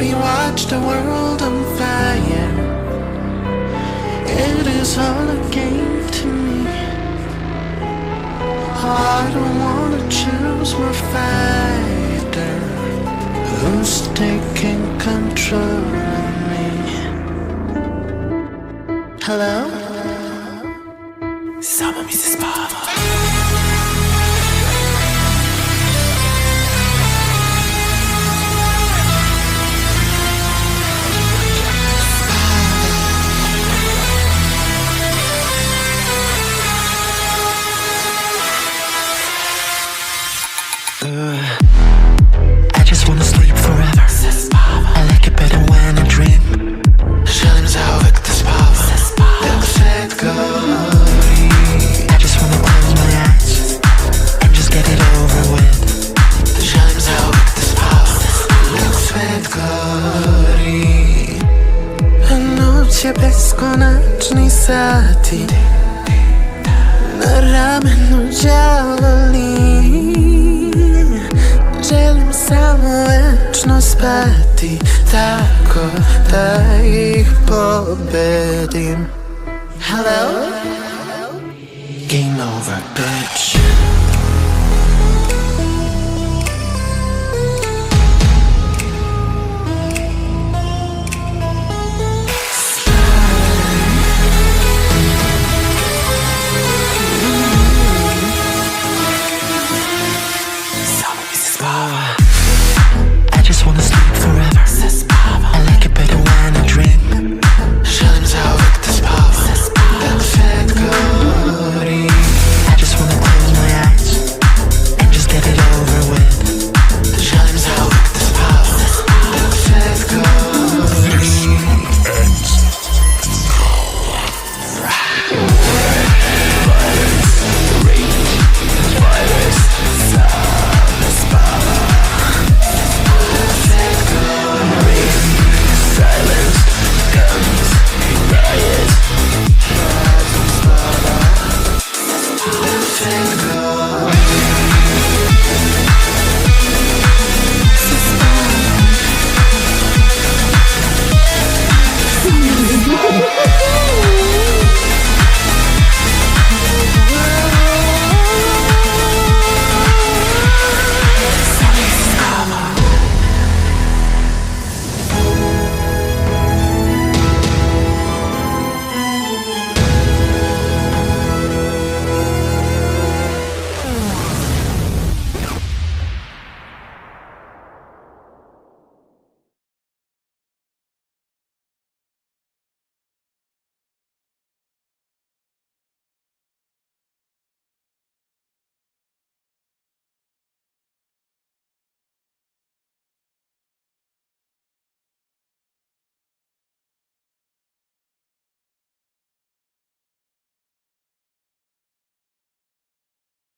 Baby, watch the world on fire. It is all a game to me. I don't wanna choose my fighter. Who's taking control of me? Hello? Summer Mrs. Palmer. I just wanna sleep forever. I like it better when I dream. Želim zauvek da spavam dok svet gori. I just wanna close my eyes and just get it over with. Želim zauvek da spavam dok svet gori. Noć je beskonačni sati, na ramenu đavoli. Želim samo večno spati, tako da ih pobedim. Hello? Game over, bitch.